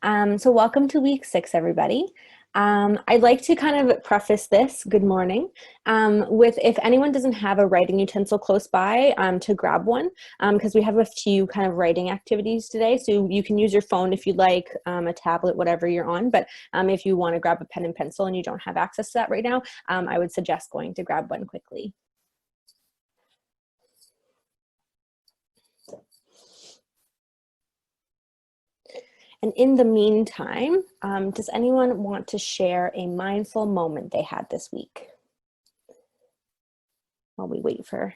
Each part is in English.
So welcome to week 6, everybody. I'd like to kind of preface this, good morning, with if anyone doesn't have a writing utensil close by, to grab one, because we have a few kind of writing activities today. So you can use your phone if you'd like, a tablet, whatever you're on. But if you want to grab a pen and pencil and you don't have access to that right now, I would suggest going to grab one quickly. And in the meantime, does anyone want to share a mindful moment they had this week? While we wait for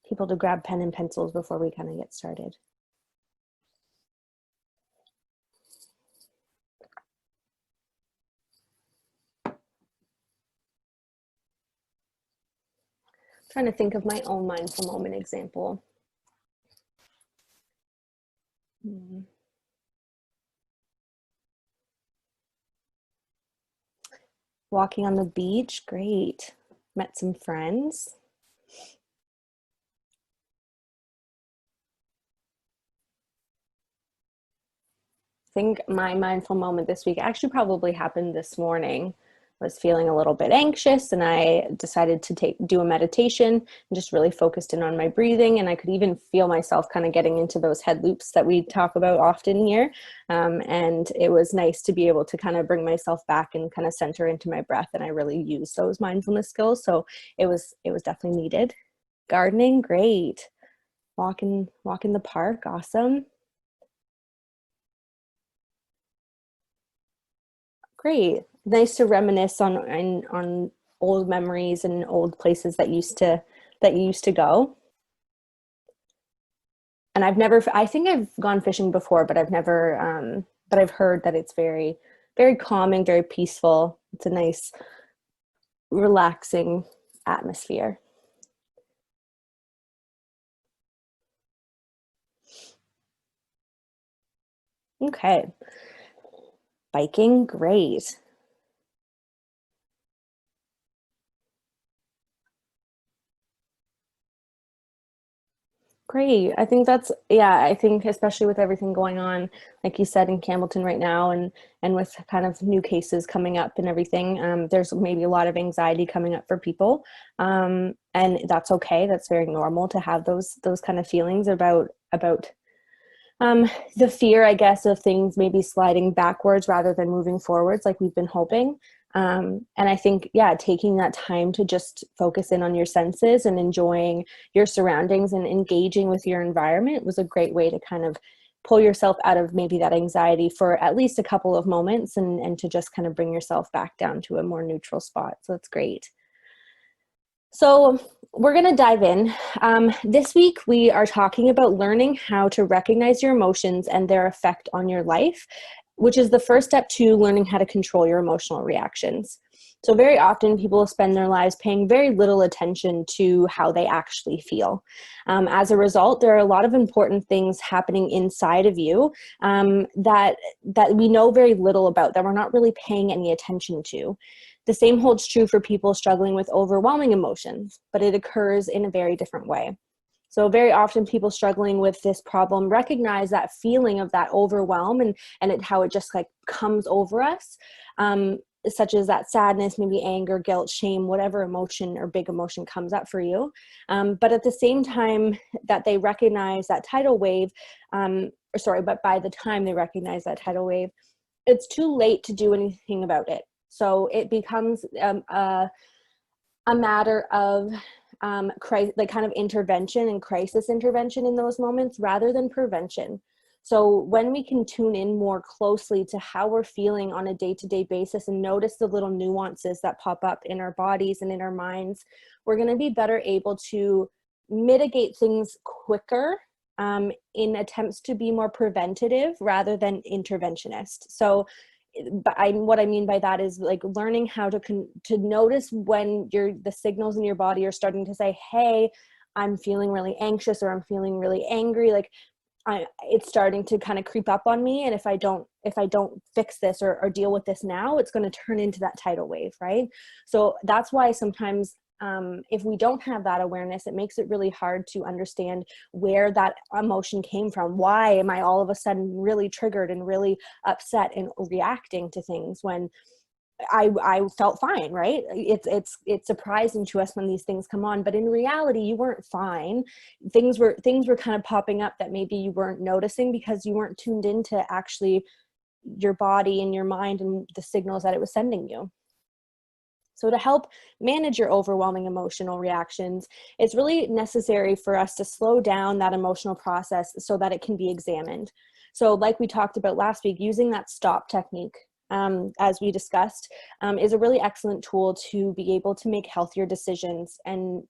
people to grab pen and pencils before we kind of get started. I'm trying to think of my own mindful moment example. Walking on the beach, great. Met some friends. I think my mindful moment this week actually probably happened this morning. I was feeling a little bit anxious and I decided to do a meditation and just really focused in on my breathing. And I could even feel myself kind of getting into those head loops that we talk about often here. And it was nice to be able to kind of bring myself back and kind of center into my breath. And I really used those mindfulness skills. So it was definitely needed. Gardening, great. Walk in the park, awesome. Great. Nice to reminisce on old memories and old places that you used to go. And I think I've gone fishing before, but I've never, but I've heard that it's very, very calming, very peaceful. It's a nice, relaxing atmosphere. Okay. Biking, great. Great. I think I think especially with everything going on, like you said, in Campbellton right now and with kind of new cases coming up and everything, there's maybe a lot of anxiety coming up for people. And that's okay. That's very normal to have those kind of feelings about the fear, I guess, of things maybe sliding backwards rather than moving forwards like we've been hoping. And I think, yeah, taking that time to just focus in on your senses and enjoying your surroundings and engaging with your environment was a great way to kind of pull yourself out of maybe that anxiety for at least a couple of moments and to just kind of bring yourself back down to a more neutral spot. So that's great. So we're going to dive in. This week, we are talking about learning how to recognize your emotions and their effect on your life, which is the first step to learning how to control your emotional reactions. So very often people spend their lives paying very little attention to how they actually feel. As a result, there are a lot of important things happening inside of you that we know very little about, that we're not really paying any attention to. The same holds true for people struggling with overwhelming emotions, but it occurs in a very different way. So very often people struggling with this problem recognize that feeling of that overwhelm and how it just like comes over us, such as that sadness, maybe anger, guilt, shame, whatever emotion or big emotion comes up for you. But at the same time that they recognize that tidal wave, but by the time they recognize that tidal wave, it's too late to do anything about it. So it becomes a matter of like kind of intervention and crisis intervention in those moments rather than prevention. So when we can tune in more closely to how we're feeling on a day-to-day basis and notice the little nuances that pop up in our bodies and in our minds, we're going to be better able to mitigate things quicker in attempts to be more preventative rather than interventionist. So what I mean by that is like learning how to notice when the signals in your body are starting to say, hey, I'm feeling really anxious or I'm feeling really angry. Like it's starting to kind of creep up on me. And if I don't fix this or deal with this now, it's going to turn into that tidal wave. Right. So that's why sometimes If we don't have that awareness, it makes it really hard to understand where that emotion came from. Why am I all of a sudden really triggered and really upset and reacting to things when I felt fine, right? It's surprising to us when these things come on, but in reality, you weren't fine. Things were kind of popping up that maybe you weren't noticing because you weren't tuned into actually your body and your mind and the signals that it was sending you. So to help manage your overwhelming emotional reactions, it's really necessary for us to slow down that emotional process so that it can be examined. So like we talked about last week, using that stop technique, as we discussed, is a really excellent tool to be able to make healthier decisions and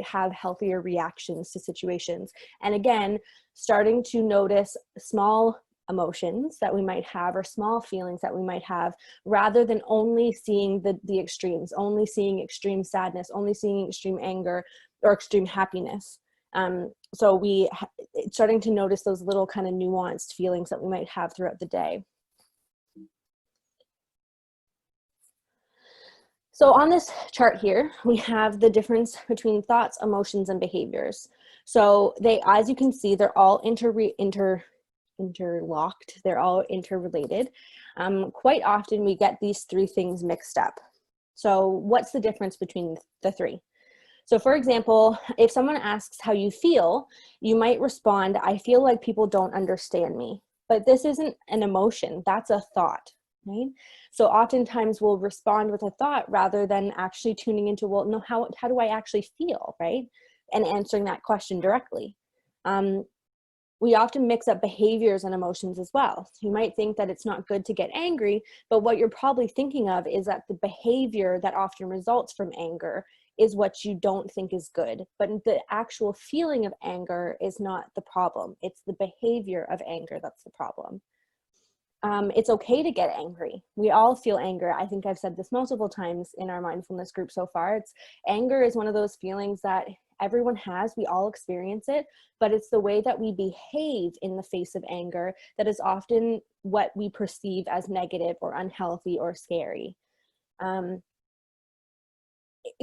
have healthier reactions to situations. And again, starting to notice small emotions that we might have or small feelings that we might have, rather than only seeing the extremes, only seeing extreme sadness, only seeing extreme anger or extreme happiness. So starting to notice those little kind of nuanced feelings that we might have throughout the day. So on this chart here, we have the difference between thoughts, emotions, and behaviors. So as you can see, they're all interlocked. They're all interrelated. Quite often we get these three things mixed up. So what's the difference between the three? So for example, if someone asks how you feel, you might respond, I feel like people don't understand me. But this isn't an emotion, that's a thought, right? So oftentimes we'll respond with a thought rather than actually tuning into, well, no, how do I actually feel, right? And answering that question directly. We often mix up behaviors and emotions as well. So you might think that it's not good to get angry, but what you're probably thinking of is that the behavior that often results from anger is what you don't think is good. But the actual feeling of anger is not the problem. It's the behavior of anger that's the problem. It's okay to get angry. We all feel anger. I think I've said this multiple times in our mindfulness group so far. Anger is one of those feelings that everyone has. We all experience it, but it's the way that we behave in the face of anger that is often what we perceive as negative or unhealthy or scary.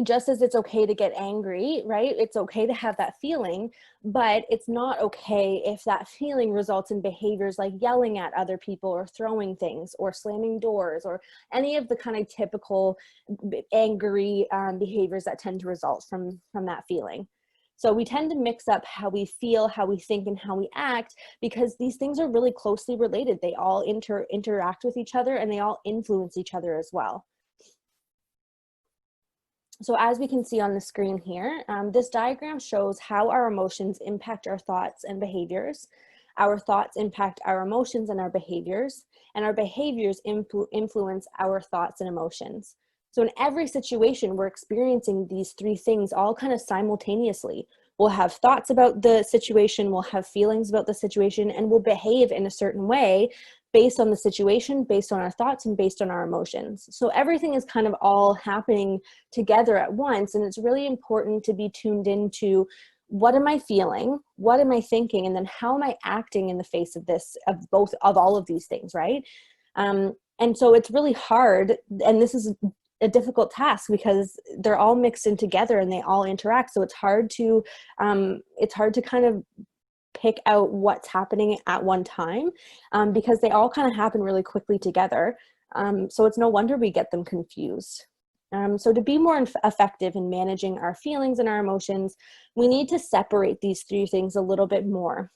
Just as it's okay to get angry, right? It's okay to have that feeling, but it's not okay if that feeling results in behaviors like yelling at other people or throwing things or slamming doors or any of the kind of typical angry behaviors that tend to result from that feeling. So we tend to mix up how we feel, how we think, and how we act because these things are really closely related. They all interact with each other and they all influence each other as well. So as we can see on the screen here, this diagram shows how our emotions impact our thoughts and behaviors. Our thoughts impact our emotions and our behaviors influence our thoughts and emotions. So in every situation, we're experiencing these three things all kind of simultaneously. We'll have thoughts about the situation, we'll have feelings about the situation, and we'll behave in a certain way based on the situation, based on our thoughts, and based on our emotions. So everything is kind of all happening together at once, and it's really important to be tuned into what am I feeling, what am I thinking, and then how am I acting in the face of this, of all of these things, right? And so it's really hard, and this is a difficult task because they're all mixed in together and they all interact. So it's hard to kind of pick out what's happening at one time because they all kind of happen really quickly together. So it's no wonder we get them confused. So to be more effective in managing our feelings and our emotions, we need to separate these three things a little bit more.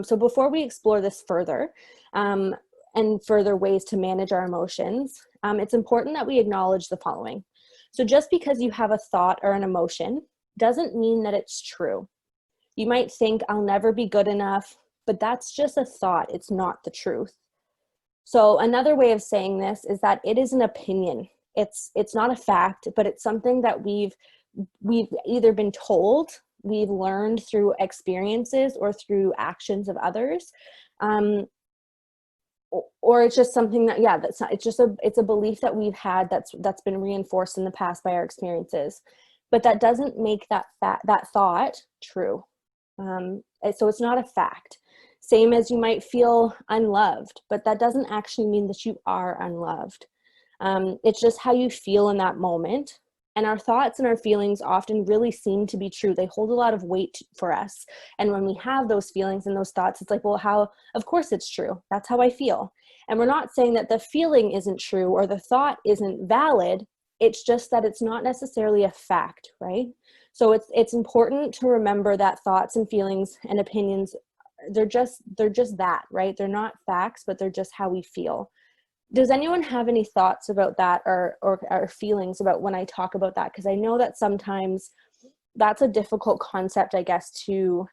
So before we explore this further and further ways to manage our emotions, it's important that we acknowledge the following. So just because you have a thought or an emotion doesn't mean that it's true. You might think, I'll never be good enough, but that's just a thought. It's not the truth. So another way of saying this is that it is an opinion. It's not a fact, but it's something that we've either been told, we've learned through experiences or through actions of others, or it's just something that, it's a belief that we've had that's been reinforced in the past by our experiences. But that doesn't make that thought true. So it's not a fact. Same as you might feel unloved, but that doesn't actually mean that you are unloved. It's just how you feel in that moment. And our thoughts and our feelings often really seem to be true. They hold a lot of weight for us. And when we have those feelings and those thoughts, it's like, well, how, of course it's true. That's how I feel. And we're not saying that the feeling isn't true or the thought isn't valid. It's just that it's not necessarily a fact, right? So it's important to remember that thoughts and feelings and opinions, they're just that, right? They're not facts, but they're just how we feel. Does anyone have any thoughts about that or feelings about when I talk about that? Because I know that sometimes that's a difficult concept, I guess, to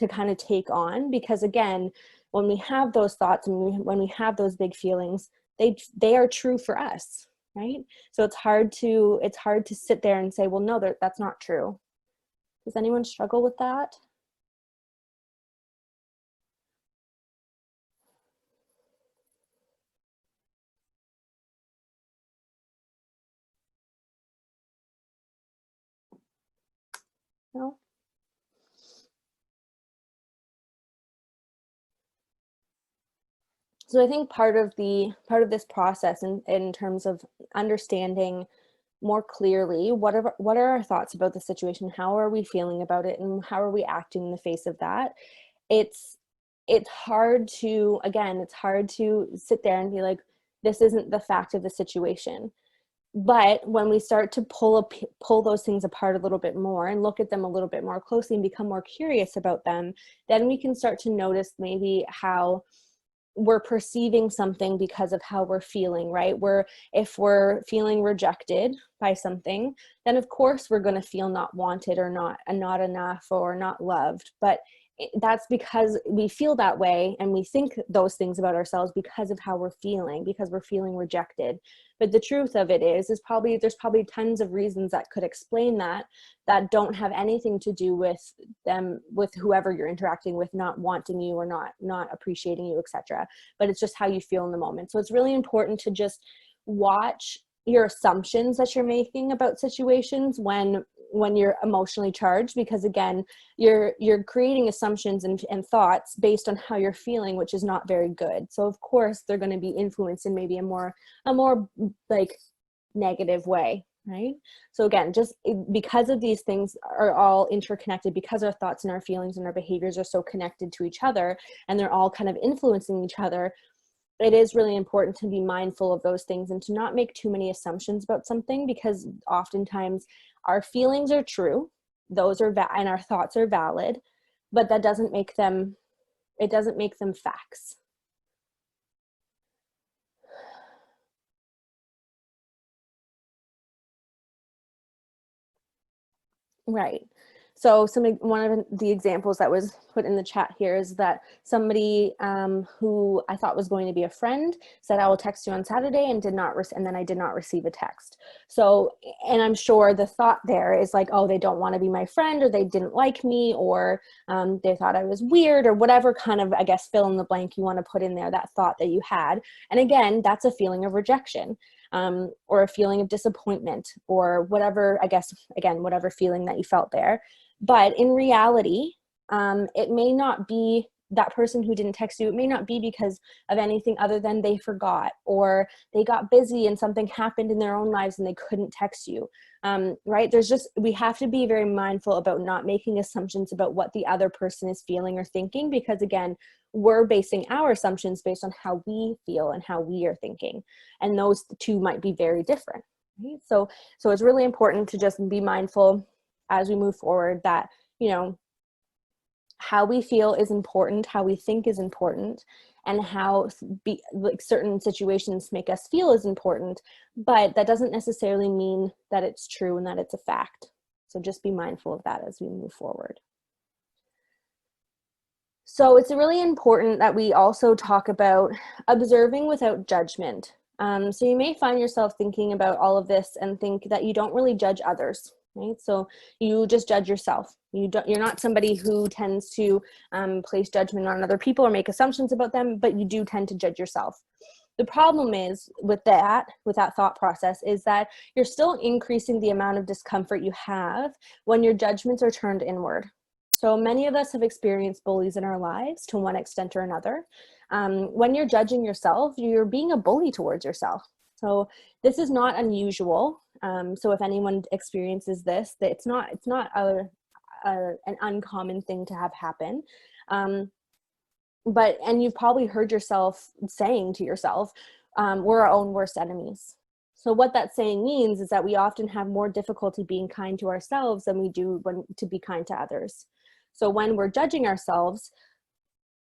kind of take on, because again, when we have those thoughts and when we have those big feelings, they are true for us, right? So it's hard to sit there and say, well, no, that's not true. Does anyone struggle with that? No? So I think part of this process in terms of understanding more clearly what are our thoughts about the situation, how are we feeling about it, and how are we acting in the face of that, it's hard to, again, it's hard to sit there and be like, this isn't the fact of the situation. But when we start to pull those things apart a little bit more and look at them a little bit more closely and become more curious about them, then we can start to notice maybe how we're perceiving something because of how we're feeling, right? If we're feeling rejected by something, then of course we're going to feel not wanted or not enough or not loved. But that's because we feel that way and we think those things about ourselves because of how we're feeling, because we're feeling rejected. But the truth of it is there's probably tons of reasons that could explain that don't have anything to do with them, with whoever you're interacting with not wanting you or not appreciating you, etc. But it's just how you feel in the moment. So it's really important to just watch your assumptions that you're making about situations when you're emotionally charged, because again, you're creating assumptions and thoughts based on how you're feeling, which is not very good. So of course they're going to be influenced in maybe a more like negative way, right? So again, just because of these things are all interconnected, because our thoughts and our feelings and our behaviors are so connected to each other and they're all kind of influencing each other, it is really important to be mindful of those things and to not make too many assumptions about something, because oftentimes our feelings are true, those are and our thoughts are valid, but that doesn't make them facts. Right. So one of the examples that was put in the chat here is that somebody who I thought was going to be a friend said, I will text you on Saturday, and and then I did not receive a text. So, and I'm sure the thought there is like, oh, they don't want to be my friend, or they didn't like me, or they thought I was weird, or whatever kind of, I guess, fill in the blank you want to put in there, that thought that you had. And again, that's a feeling of rejection. Or a feeling of disappointment, or whatever, I guess, again, whatever feeling that you felt there. But in reality, it may not be that person who didn't text you. It may not be because of anything other than they forgot, or they got busy and something happened in their own lives and they couldn't text you, right? We have to be very mindful about not making assumptions about what the other person is feeling or thinking, because again, we're basing our assumptions based on how we feel and how we are thinking. And those two might be very different, right? So it's really important to just be mindful as we move forward that, how we feel is important, how we think is important, and how certain situations make us feel is important, but that doesn't necessarily mean that it's true and that it's a fact. So just be mindful of that as we move forward. So it's really important that we also talk about observing without judgment. So you may find yourself thinking about all of this and think that you don't really judge others, right? So you just judge yourself. You're not somebody who tends to place judgment on other people or make assumptions about them, but you do tend to judge yourself. The problem is with that thought process is that you're still increasing the amount of discomfort you have when your judgments are turned inward. So many of us have experienced bullies in our lives to one extent or another. When you're judging yourself, you're being a bully towards yourself. So this is not unusual. So if anyone experiences this, that it's not an uncommon thing to have happen. And you've probably heard yourself saying to yourself, we're our own worst enemies. So what that saying means is that we often have more difficulty being kind to ourselves than we do to be kind to others. So when we're judging ourselves,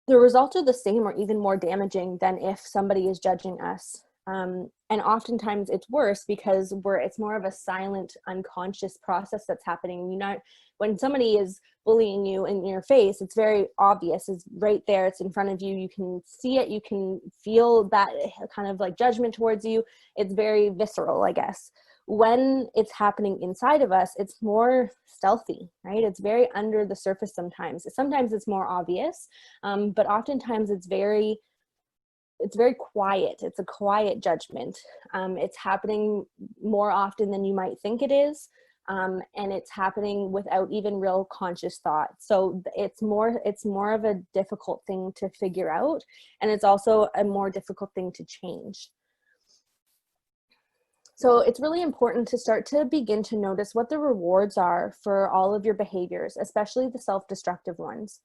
the results are the same or even more damaging than if somebody is judging us. And oftentimes it's worse because it's more of a silent, unconscious process that's happening. When somebody is bullying you in your face, it's very obvious. It's right there. It's in front of you. You can see it. You can feel that kind of like judgment towards you. It's very visceral, I guess. When it's happening inside of us, it's more stealthy, right? It's very under the surface sometimes. Sometimes it's more obvious, but oftentimes it's very quiet. It's a quiet judgment. It's happening more often than you might think it is. And it's happening without even real conscious thought. So it's more of a difficult thing to figure out. And it's also a more difficult thing to change. So it's really important to start to begin to notice what the rewards are for all of your behaviors, especially the self-destructive ones.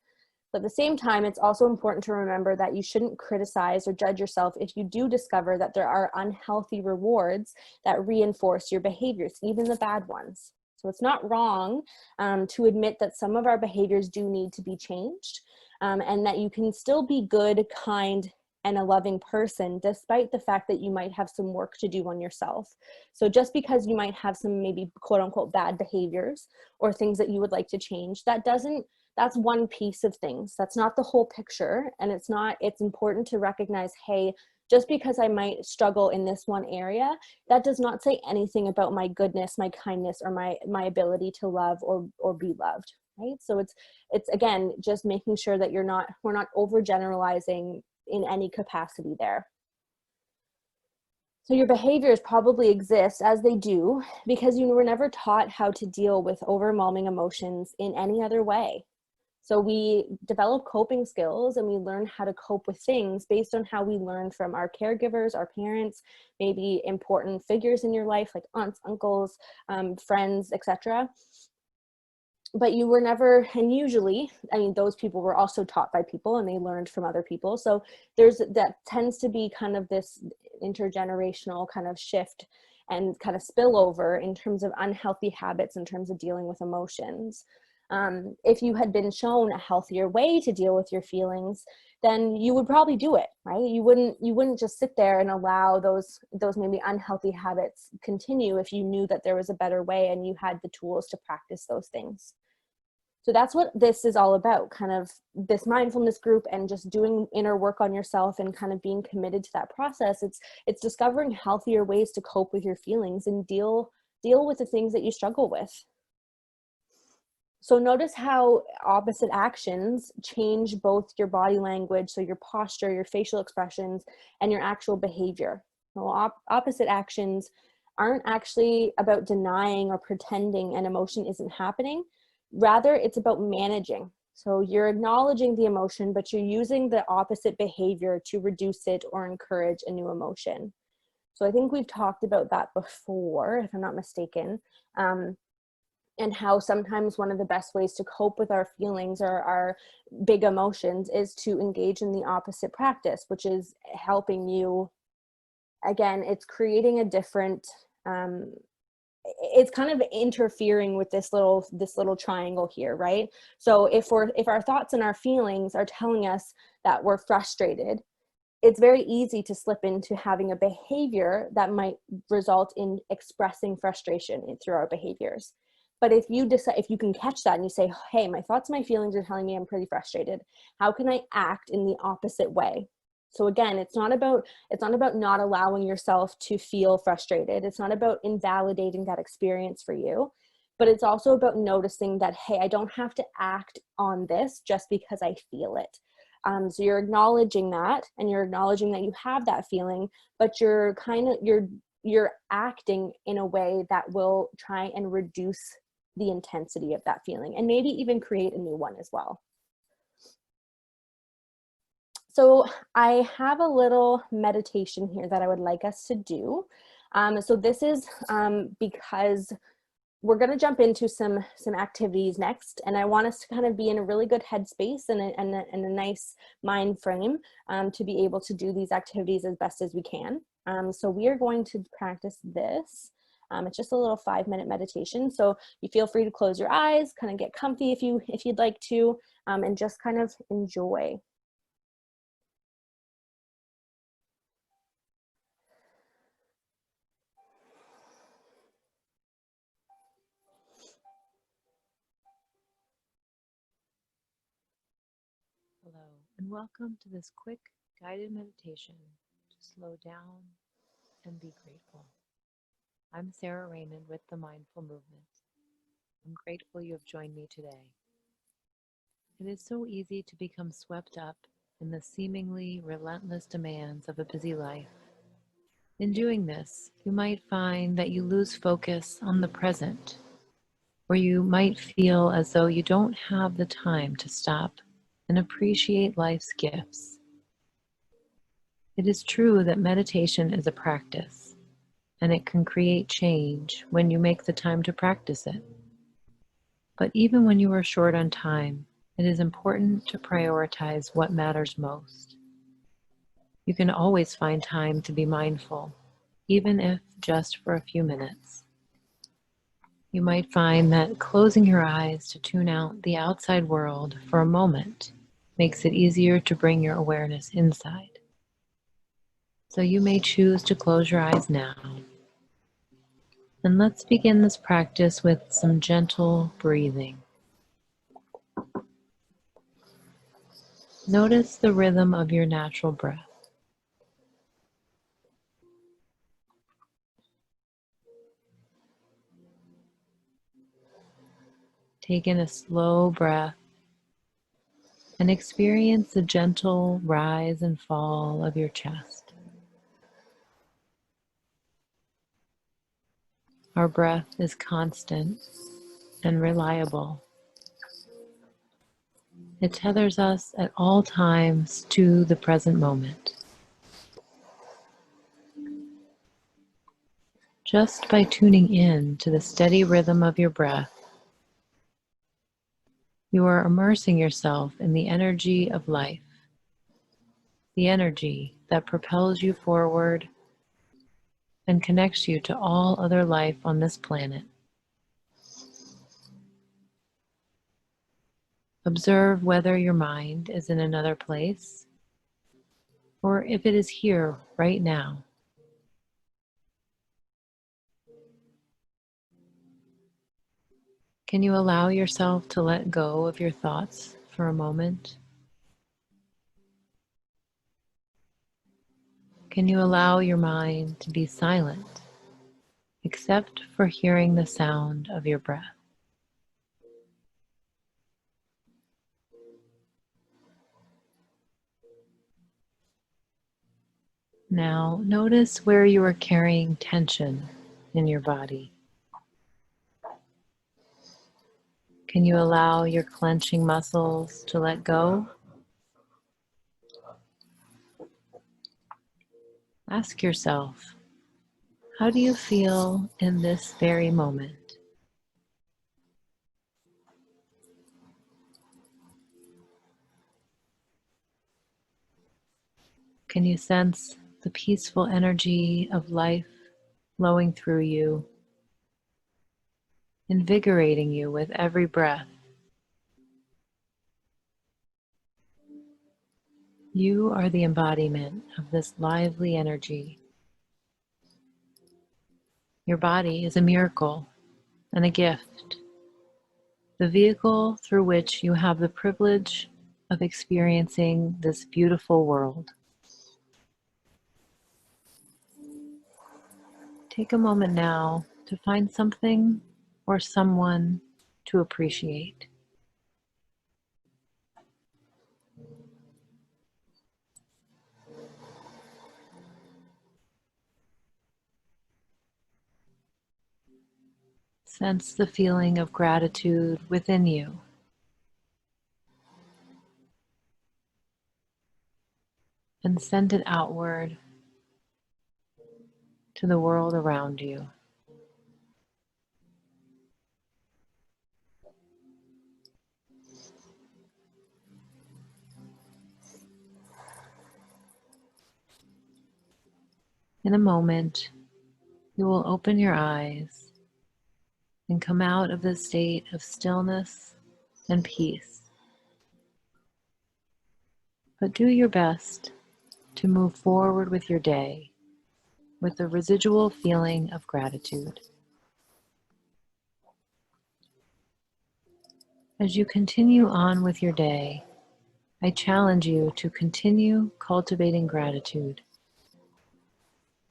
But at the same time, it's also important to remember that you shouldn't criticize or judge yourself if you do discover that there are unhealthy rewards that reinforce your behaviors, even the bad ones. So it's not wrong to admit that some of our behaviors do need to be changed, and that you can still be good, kind, and a loving person, despite the fact that you might have some work to do on yourself. So just because you might have some maybe quote unquote bad behaviors or things that you would like to change, that's one piece of things. That's not the whole picture. And it's important to recognize, hey, just because I might struggle in this one area, that does not say anything about my goodness, my kindness, or my ability to love or be loved, right? So it's again, just making sure that we're not overgeneralizing in any capacity there. So your behaviors probably exist as they do because you were never taught how to deal with overwhelming emotions in any other way. So we develop coping skills and we learn how to cope with things based on how we learned from our caregivers, our parents, maybe important figures in your life like aunts, uncles, friends, etc. But you were never, and usually, I mean, those people were also taught by people and they learned from other people. So that tends to be kind of this intergenerational kind of shift and kind of spillover in terms of unhealthy habits in terms of dealing with emotions. If you had been shown a healthier way to deal with your feelings, then you would probably do it, right? You wouldn't just sit there and allow those maybe unhealthy habits continue if you knew that there was a better way and you had the tools to practice those things. So that's what this is all about, kind of this mindfulness group and just doing inner work on yourself and kind of being committed to that process. It's discovering healthier ways to cope with your feelings and deal with the things that you struggle with. So notice how opposite actions change both your body language, so your posture, your facial expressions, and your actual behavior. Well, opposite actions aren't actually about denying or pretending an emotion isn't happening. Rather, it's about managing. So you're acknowledging the emotion, but you're using the opposite behavior to reduce it or encourage a new emotion. So I think we've talked about that before, if I'm not mistaken. And how sometimes one of the best ways to cope with our feelings or our big emotions is to engage in the opposite practice, which is helping you, again, it's creating a different, it's kind of interfering with this little triangle here, right? So if our thoughts and our feelings are telling us that we're frustrated, it's very easy to slip into having a behavior that might result in expressing frustration through our behaviors. But if you can catch that and you say, hey, my thoughts, my feelings are telling me I'm pretty frustrated. How can I act in the opposite way? So again, it's not about not allowing yourself to feel frustrated. It's not about invalidating that experience for you, but it's also about noticing that, hey, I don't have to act on this just because I feel it. So you're acknowledging that, and you're acknowledging that you have that feeling, but you're acting in a way that will try and reduce the intensity of that feeling and maybe even create a new one as well. So I have a little meditation here that I would like us to do. So this is because we're going to jump into some activities next, and I want us to kind of be in a really good headspace and a nice mind frame to be able to do these activities as best as we can. So we are going to practice this. It's just a little 5-minute meditation. So you feel free to close your eyes, kind of get comfy if you'd like to, and just kind of enjoy. Hello, and welcome to this quick guided meditation to slow down and be grateful. I'm Sarah Raymond with the Mindful Movement. I'm grateful you have joined me today. It is so easy to become swept up in the seemingly relentless demands of a busy life. In doing this, you might find that you lose focus on the present, or you might feel as though you don't have the time to stop and appreciate life's gifts. It is true that meditation is a practice, and it can create change when you make the time to practice it. But even when you are short on time, it is important to prioritize what matters most. You can always find time to be mindful, even if just for a few minutes. You might find that closing your eyes to tune out the outside world for a moment makes it easier to bring your awareness inside. So you may choose to close your eyes now. And let's begin this practice with some gentle breathing. Notice the rhythm of your natural breath. Take in a slow breath and experience the gentle rise and fall of your chest. Our breath is constant and reliable. It tethers us at all times to the present moment. Just by tuning in to the steady rhythm of your breath, you are immersing yourself in the energy of life, the energy that propels you forward and connects you to all other life on this planet. Observe whether your mind is in another place or if it is here right now. Can you allow yourself to let go of your thoughts for a moment? Can you allow your mind to be silent, except for hearing the sound of your breath? Now, notice where you are carrying tension in your body. Can you allow your clenching muscles to let go? Ask yourself, how do you feel in this very moment? Can you sense the peaceful energy of life flowing through you, invigorating you with every breath? You are the embodiment of this lively energy. Your body is a miracle and a gift, the vehicle through which you have the privilege of experiencing this beautiful world. Take a moment now to find something or someone to appreciate. Sense the feeling of gratitude within you. and send it outward to the world around you. In a moment, you will open your eyes and come out of the state of stillness and peace. But do your best to move forward with your day with a residual feeling of gratitude. As you continue on with your day, I challenge you to continue cultivating gratitude.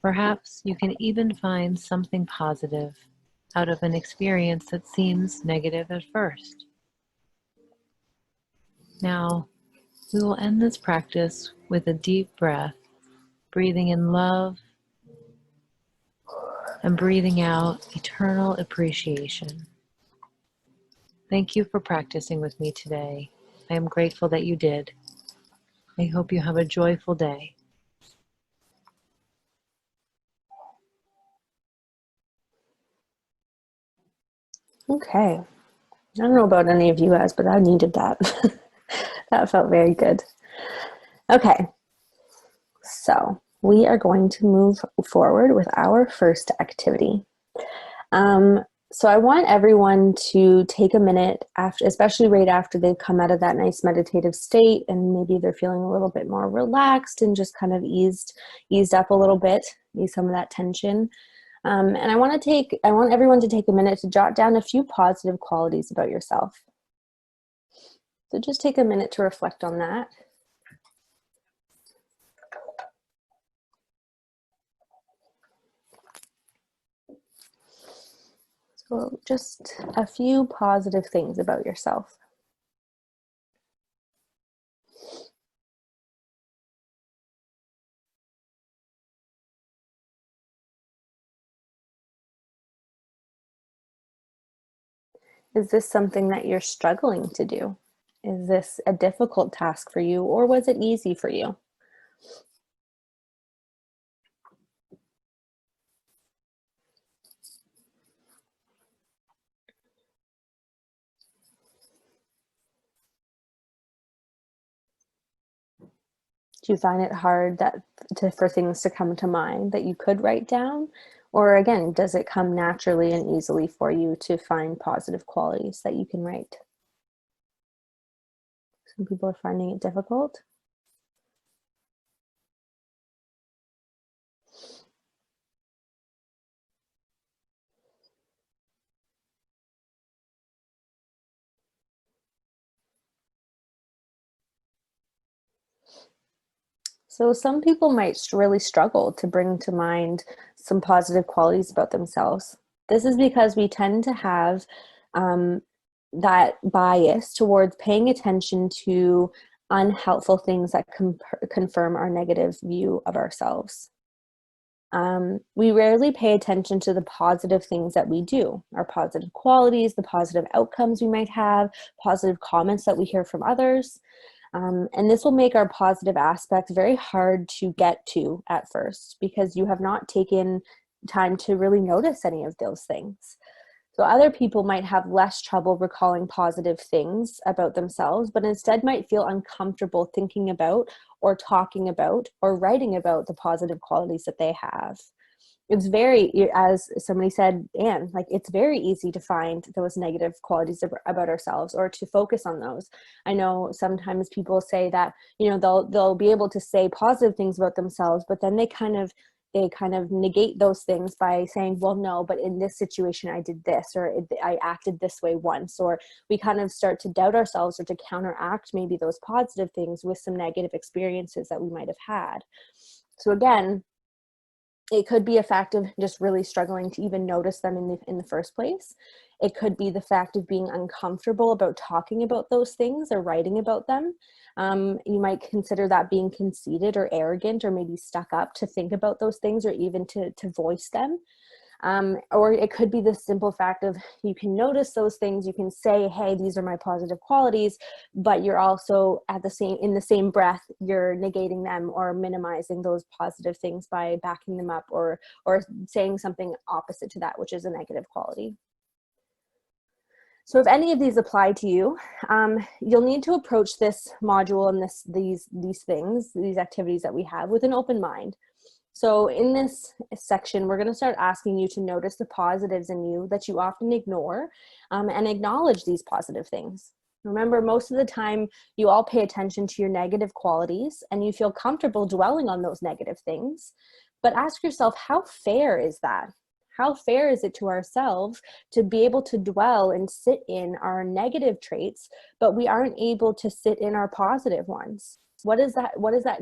Perhaps you can even find something positive out of an experience that seems negative at first. Now, we will end this practice with a deep breath, breathing in love and breathing out eternal appreciation. Thank you for practicing with me today. I am grateful that you did. I hope you have a joyful day. Okay. I don't know about any of you guys, but I needed that. That felt very good. Okay. So we are going to move forward with our first activity. So I want everyone to take a minute after, especially right after they've come out of that nice meditative state, and maybe they're feeling a little bit more relaxed and just kind of eased up a little bit, ease some of that tension. And I want everyone to take a minute to jot down a few positive qualities about yourself. So just take a minute to reflect on that. So just a few positive things about yourself. Is this something that you're struggling to do? Is this a difficult task for you, or was it easy for you? Do you find it hard for things to come to mind that you could write down? Or again, does it come naturally and easily for you to find positive qualities that you can write? Some people are finding it difficult. So some people might really struggle to bring to mind some positive qualities about themselves. This is because we tend to have um, that bias towards paying attention to unhelpful things that confirm our negative view of ourselves. We rarely pay attention to the positive things that we do, our positive qualities, the positive outcomes we might have, positive comments that we hear from others. And this will make our positive aspects very hard to get to at first because you have not taken time to really notice any of those things. So other people might have less trouble recalling positive things about themselves, but instead might feel uncomfortable thinking about or talking about or writing about the positive qualities that they have. It's very, as somebody said, Anne, like it's very easy to find those negative qualities about ourselves or to focus on those. I know sometimes people say that, they'll be able to say positive things about themselves, but then they kind of negate those things by saying, well, no, but in this situation I did this, or I acted this way once, or we kind of start to doubt ourselves or to counteract maybe those positive things with some negative experiences that we might have had. So again, it could be a fact of just really struggling to even notice them in the first place. It could be the fact of being uncomfortable about talking about those things or writing about them. You might consider that being conceited or arrogant or maybe stuck up to think about those things or even to voice them. Or it could be the simple fact of you can notice those things, you can say, hey, these are my positive qualities, but you're also in the same breath, you're negating them or minimizing those positive things by backing them up or saying something opposite to that, which is a negative quality. So if any of these apply to you, you'll need to approach this module and these activities that we have with an open mind. So in this section, we're going to start asking you to notice the positives in you that you often ignore, and acknowledge these positive things. Remember, most of the time, you all pay attention to your negative qualities and you feel comfortable dwelling on those negative things. But ask yourself, how fair is that? How fair is it to ourselves to be able to dwell and sit in our negative traits, but we aren't able to sit in our positive ones? What is that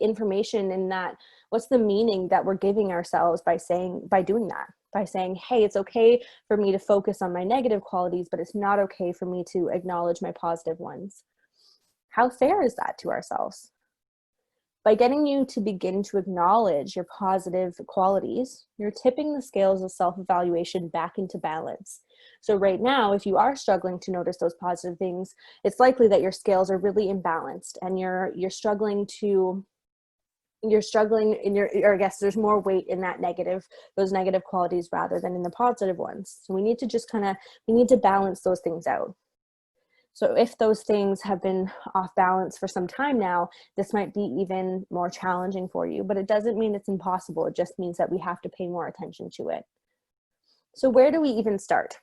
information in that? What's the meaning that we're giving ourselves by doing that? By saying, hey, it's okay for me to focus on my negative qualities, but it's not okay for me to acknowledge my positive ones. How fair is that to ourselves? By getting you to begin to acknowledge your positive qualities, you're tipping the scales of self-evaluation back into balance. So right now, if you are struggling to notice those positive things, it's likely that your scales are really imbalanced and you're struggling or I guess there's more weight in those negative qualities rather than in the positive ones. So we need to balance those things out. So if those things have been off balance for some time now, this might be even more challenging for you, but it doesn't mean it's impossible. It just means that we have to pay more attention to it. So where do we even start?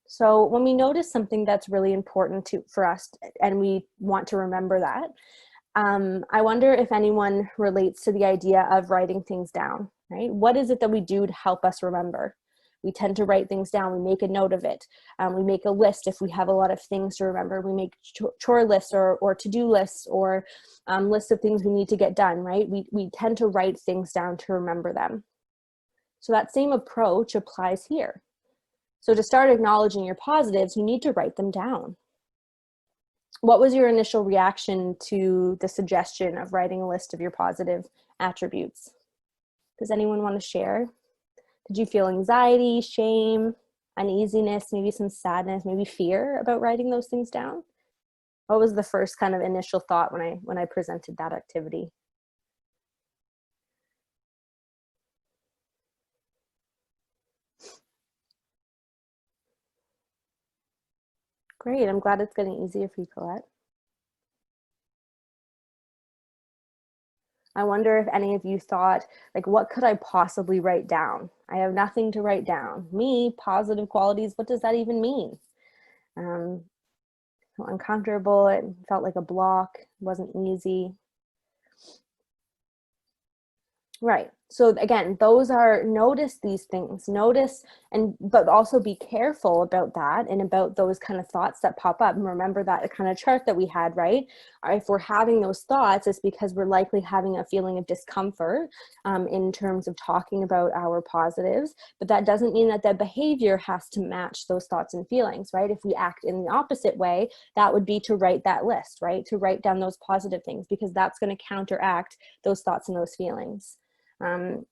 So when we notice something that's really important for us and we want to remember that, I wonder if anyone relates to the idea of writing things down, right? What is it that we do to help us remember? We tend to write things down. We make a note of it. We make a list if we have a lot of things to remember. We make chore lists or to-do lists or lists of things we need to get done, right? We tend to write things down to remember them. So that same approach applies here. So to start acknowledging your positives, you need to write them down. What was your initial reaction to the suggestion of writing a list of your positive attributes? Does anyone want to share? Did you feel anxiety, shame, uneasiness, maybe some sadness, maybe fear about writing those things down? What was the first kind of initial thought when I presented that activity? Great, I'm glad it's getting easier for you, Colette. I wonder if any of you thought, like, what could I possibly write down? I have nothing to write down. Me, positive qualities, what does that even mean? Uncomfortable, it felt like a block, it wasn't easy. Right. So again, notice these things, but also be careful about that and about those kind of thoughts that pop up. And remember that kind of chart that we had, right? If we're having those thoughts, it's because we're likely having a feeling of discomfort in terms of talking about our positives, but that doesn't mean that the behavior has to match those thoughts and feelings, right? If we act in the opposite way, that would be to write that list, right? To write down those positive things, because that's going to counteract those thoughts and those feelings.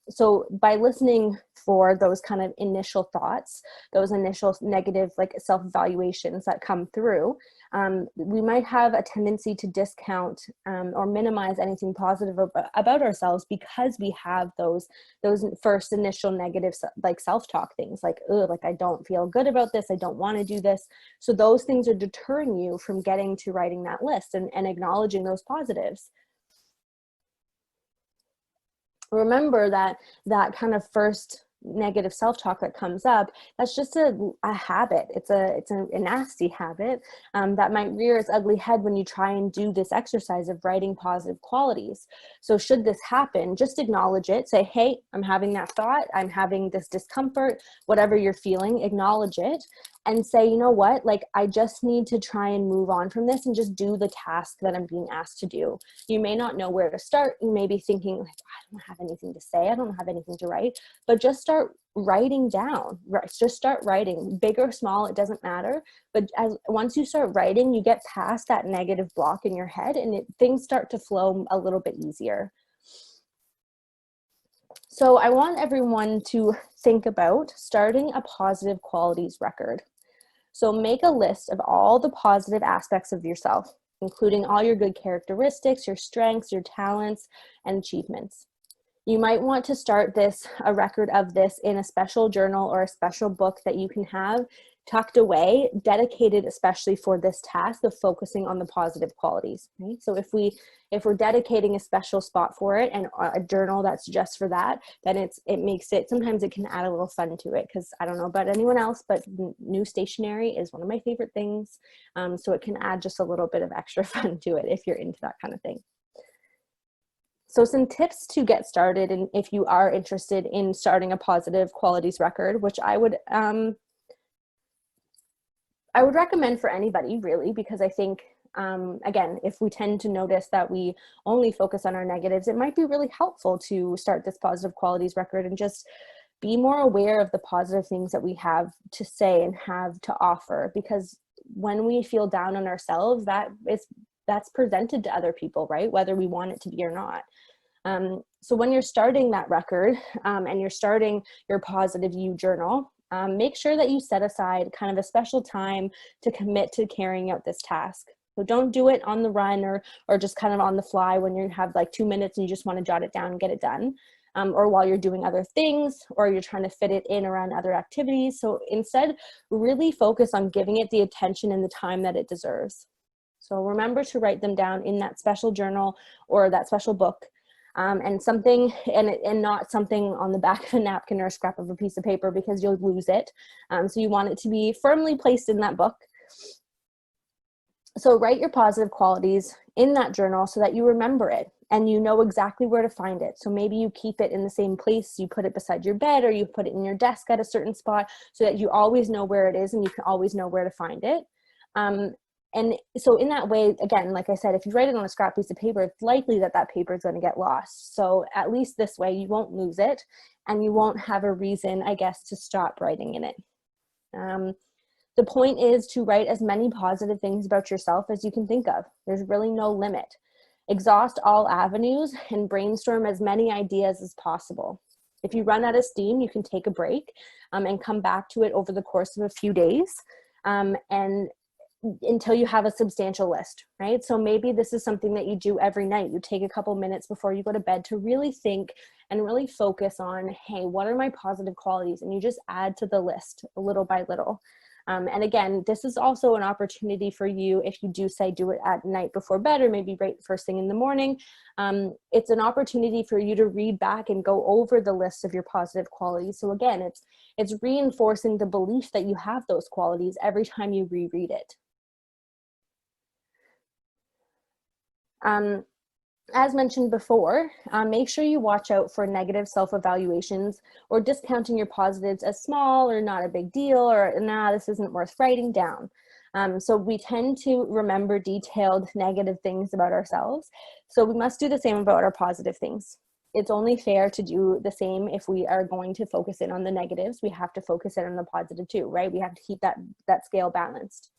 So by listening for those kind of initial thoughts, those initial negative like self-evaluations that come through, we might have a tendency to discount or minimize anything positive about ourselves because we have those first initial negative like self-talk things like, oh, like I don't feel good about this, I don't want to do this. So those things are deterring you from getting to writing that list and acknowledging those positives. Remember that kind of first negative self-talk that comes up, that's just a habit. It's a nasty habit that might rear its ugly head when you try and do this exercise of writing positive qualities. So should this happen, just acknowledge it. Say, hey, I'm having that thought. I'm having this discomfort, whatever you're feeling, acknowledge it and say, you know what, like I just need to try and move on from this and just do the task that I'm being asked to do. You may not know where to start. You may be thinking, like, I don't have anything to say. I don't have anything to write, but just start writing down, right? Just start writing, big or small, it doesn't matter. But once you start writing, you get past that negative block in your head and things start to flow a little bit easier. So I want everyone to think about starting a positive qualities record. So make a list of all the positive aspects of yourself, including all your good characteristics, your strengths, your talents, and achievements. You might want to start a record of this in a special journal or a special book that you can have tucked away, dedicated especially for this task of focusing on the positive qualities. Right? So if we're dedicating a special spot for it and a journal that's just for that, then it makes it, sometimes it can add a little fun to it, because I don't know about anyone else, but new stationery is one of my favorite things. So it can add just a little bit of extra fun to it if you're into that kind of thing. So some tips to get started, and if you are interested in starting a positive qualities record, which I would recommend for anybody really, because I think, again, if we tend to notice that we only focus on our negatives, it might be really helpful to start this positive qualities record and just be more aware of the positive things that we have to say and have to offer, because when we feel down on ourselves, that's presented to other people, right? Whether we want it to be or not. So when you're starting that record and you're starting your positive you journal, make sure that you set aside kind of a special time to commit to carrying out this task. So don't do it on the run or just kind of on the fly when you have like 2 minutes and you just want to jot it down and get it done. Or while you're doing other things, or you're trying to fit it in around other activities. So instead, really focus on giving it the attention and the time that it deserves. So remember to write them down in that special journal or that special book. And not something on the back of a napkin or a scrap of a piece of paper, because you'll lose it. So you want it to be firmly placed in that book. So write your positive qualities in that journal so that you remember it and you know exactly where to find it. So maybe you keep it in the same place, you put it beside your bed, or you put it in your desk at a certain spot so that you always know where it is and you can always know where to find it. And so in that way, again, like I said, if you write it on a scrap piece of paper, it's likely that that paper is going to get lost. So at least this way you won't lose it and you won't have a reason, I guess, to stop writing in it. The point is to write as many positive things about yourself as you can think of. There's really no limit. Exhaust all avenues and brainstorm as many ideas as possible. If you run out of steam, you can take a break and come back to it over the course of a few days. And until you have a substantial list, right? So maybe this is something that you do every night. You take a couple minutes before you go to bed to really think and really focus on, hey, what are my positive qualities? And you just add to the list little by little. And again, this is also an opportunity for you, if you do say do it at night before bed or maybe right first thing in the morning, it's an opportunity for you to read back and go over the list of your positive qualities. So again, it's reinforcing the belief that you have those qualities every time you reread it. As mentioned before, make sure you watch out for negative self-evaluations or discounting your positives as small or not a big deal, or nah, this isn't worth writing down. So we tend to remember detailed negative things about ourselves. So we must do the same about our positive things. It's only fair to do the same if we are going to focus in on the negatives. We have to focus in on the positive too, right? We have to keep that scale balanced.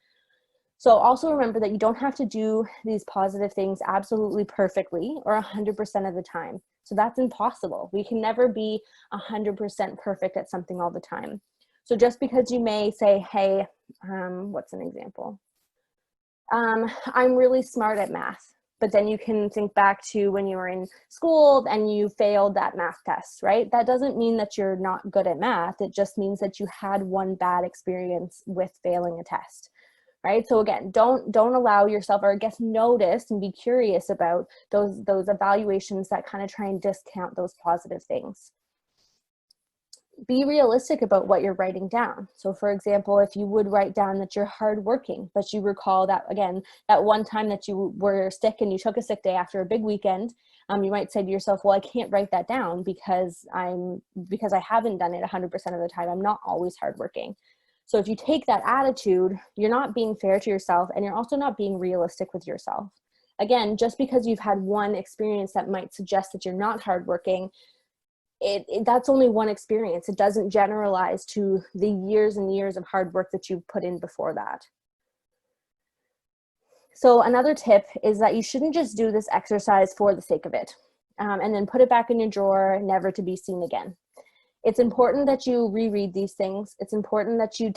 So also remember that you don't have to do these positive things absolutely perfectly or 100% of the time. So that's impossible. We can never be 100% perfect at something all the time. So just because you may say, hey, what's an example? I'm really smart at math, but then you can think back to when you were in school and you failed that math test, right? That doesn't mean that you're not good at math. It just means that you had one bad experience with failing a test. Right? So again, don't allow yourself, or I guess notice and be curious about those evaluations that kind of try and discount those positive things. Be realistic about what you're writing down. So for example, if you would write down that you're hardworking, but you recall that, again, that one time that you were sick and you took a sick day after a big weekend, you might say to yourself, well, I can't write that down because I haven't done it 100% of the time. I'm not always hardworking. So if you take that attitude, you're not being fair to yourself, and you're also not being realistic with yourself. Again, just because you've had one experience that might suggest that you're not hardworking, that's only one experience. It doesn't generalize to the years and years of hard work that you've put in before that. So another tip is that you shouldn't just do this exercise for the sake of it. and then put it back in your drawer, never to be seen again. It's important that you reread these things. It's important that you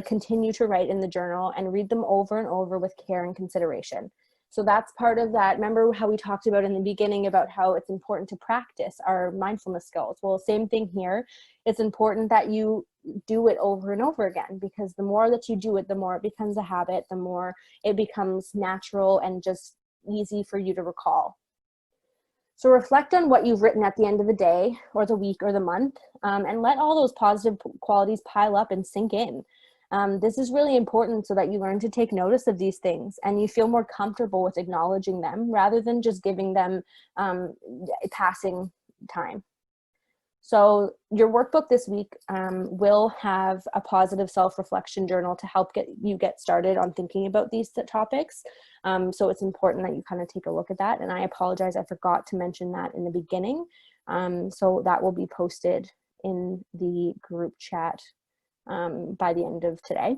continue to write in the journal and read them over and over with care and consideration. So that's part of that. Remember how we talked about in the beginning about how it's important to practice our mindfulness skills? Well, same thing here. It's important that you do it over and over again, because the more that you do it, the more it becomes a habit, the more it becomes natural and just easy for you to recall. So reflect on what you've written at the end of the day or the week or the month, and let all those positive qualities pile up and sink in. This is really important so that you learn to take notice of these things and you feel more comfortable with acknowledging them rather than just giving them passing time. So your workbook this week will have a positive self-reflection journal to help you get started on thinking about these topics. So it's important that you kind of take a look at that. And I apologize, I forgot to mention that in the beginning. So that will be posted in the group chat by the end of today.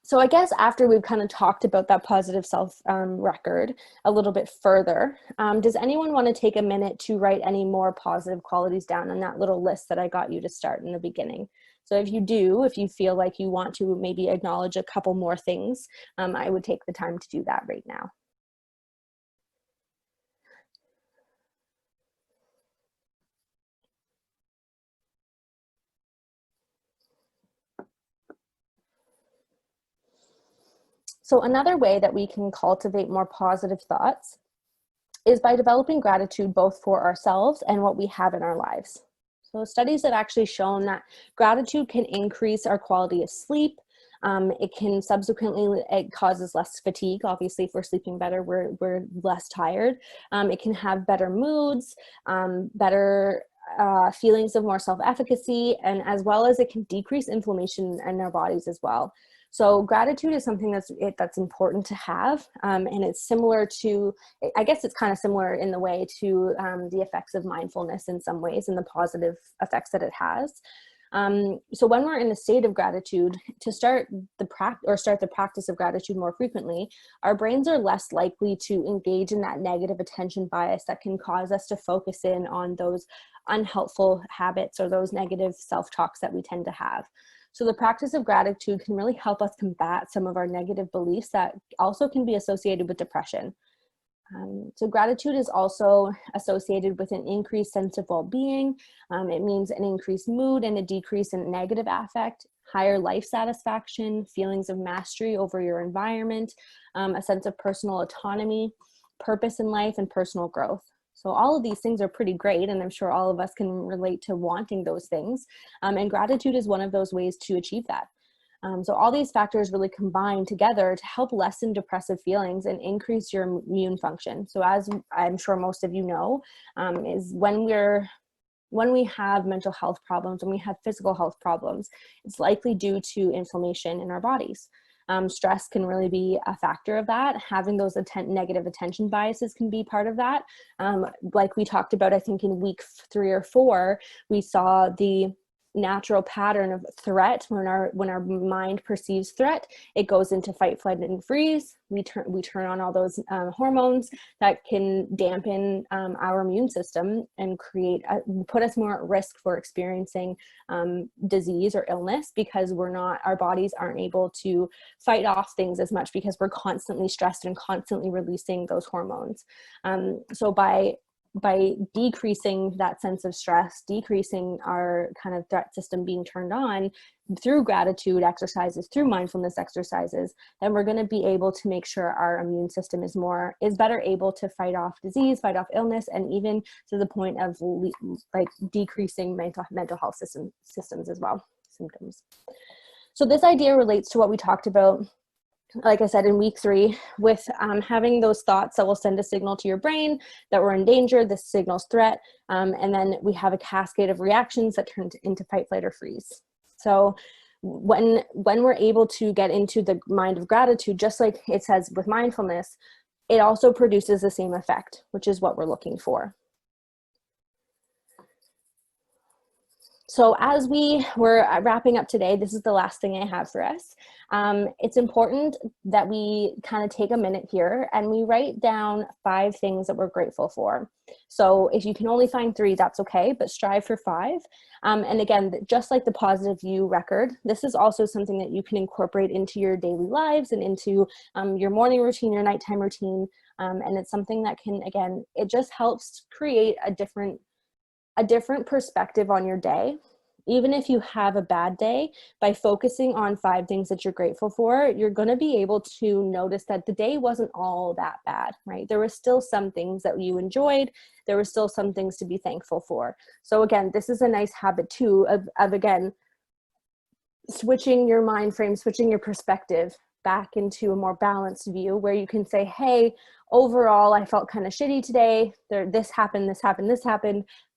So I guess after we've kind of talked about that positive self record a little bit further, does anyone want to take a minute to write any more positive qualities down on that little list that I got you to start in the beginning? So if you feel like you want to maybe acknowledge a couple more things, I would take the time to do that right now. So another way that we can cultivate more positive thoughts is by developing gratitude both for ourselves and what we have in our lives. So studies have actually shown that gratitude can increase our quality of sleep. It can subsequently, it causes less fatigue. Obviously, if we're sleeping better, we're less tired. It can have better moods, better feelings of more self-efficacy, and as well as it can decrease inflammation in our bodies as well. So gratitude is something that's important to have, and it's similar to, I guess it's kind of similar in the way to the effects of mindfulness in some ways, and the positive effects that it has. So when we're in a state of gratitude, to start the practice of gratitude more frequently, our brains are less likely to engage in that negative attention bias that can cause us to focus in on those unhelpful habits or those negative self-talks that we tend to have. So the practice of gratitude can really help us combat some of our negative beliefs that also can be associated with depression. So gratitude is also associated with an increased sense of well-being. It means an increased mood and a decrease in negative affect, higher life satisfaction, feelings of mastery over your environment, a sense of personal autonomy, purpose in life, and personal growth. So all of these things are pretty great, and I'm sure all of us can relate to wanting those things. And gratitude is one of those ways to achieve that. So all these factors really combine together to help lessen depressive feelings and increase your immune function. So as I'm sure most of you know, is when we have mental health problems, when we have physical health problems, it's likely due to inflammation in our bodies. Stress can really be a factor of that. Having those negative attention biases can be part of that. Like we talked about, I think in week 3 or 4, we saw the natural pattern of threat. When our mind perceives threat, it goes into fight, flight, and freeze. We turn on all those hormones that can dampen our immune system and put us more at risk for experiencing disease or illness, because our bodies aren't able to fight off things as much because we're constantly stressed and constantly releasing those hormones. So by decreasing that sense of stress, decreasing our kind of threat system being turned on through gratitude exercises, through mindfulness exercises, then we're going to be able to make sure our immune system is better able to fight off disease, fight off illness, and even to the point of decreasing mental health systems as well, symptoms. So this idea relates to what we talked about, like I said, in week 3, with having those thoughts that will send a signal to your brain that we're in danger. This signals threat. And then we have a cascade of reactions that turn into fight, flight, or freeze. So when we're able to get into the mind of gratitude, just like it says with mindfulness, it also produces the same effect, which is what we're looking for. So as we were wrapping up today, this is the last thing I have for us. It's important that we kind of take a minute here and we write down 5 things that we're grateful for. So if you can only find 3, that's okay, but strive for 5. And again, just like the positive view record, this is also something that you can incorporate into your daily lives and into your morning routine, your nighttime routine. And it's something that can, again, it just helps create a different perspective on your day. Even if you have a bad day, by focusing on 5 things that you're grateful for, you're going to be able to notice that the day wasn't all that bad, right? There were still some things that you enjoyed. There were still some things to be thankful for. So again, this is a nice habit too of again, switching your mind frame, switching your perspective back into a more balanced view where you can say, hey, overall, I felt kind of shitty today. This happened,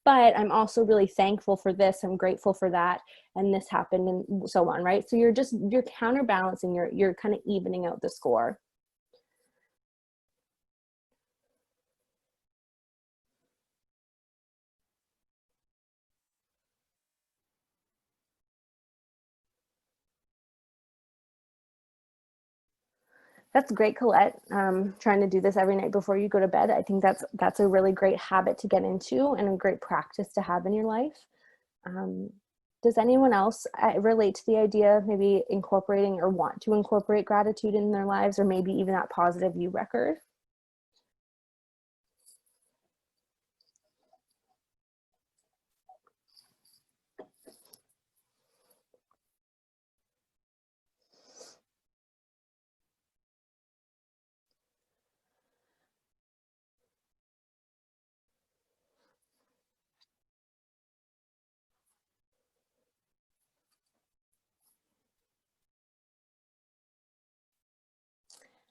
but I'm also really thankful for this. I'm grateful for that. And this happened and so on, right? So you're counterbalancing, you're kind of evening out the score. That's great, Colette. Trying to do this every night before you go to bed. I think that's a really great habit to get into and a great practice to have in your life. Does anyone else relate to the idea of maybe incorporating or want to incorporate gratitude in their lives, or maybe even that positive view record?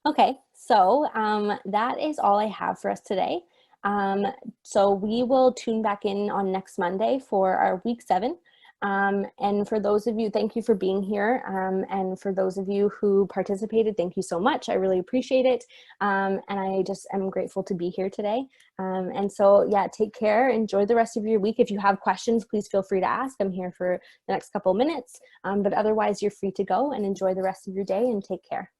Okay, so that is all I have for us today. So we will tune back in on next Monday for our week 7. And for those of you, thank you for being here. And for those of you who participated, thank you so much. I really appreciate it. And I just am grateful to be here today. And so, yeah, take care. Enjoy the rest of your week. If you have questions, please feel free to ask. I'm here for the next couple of minutes. But otherwise, you're free to go and enjoy the rest of your day and take care.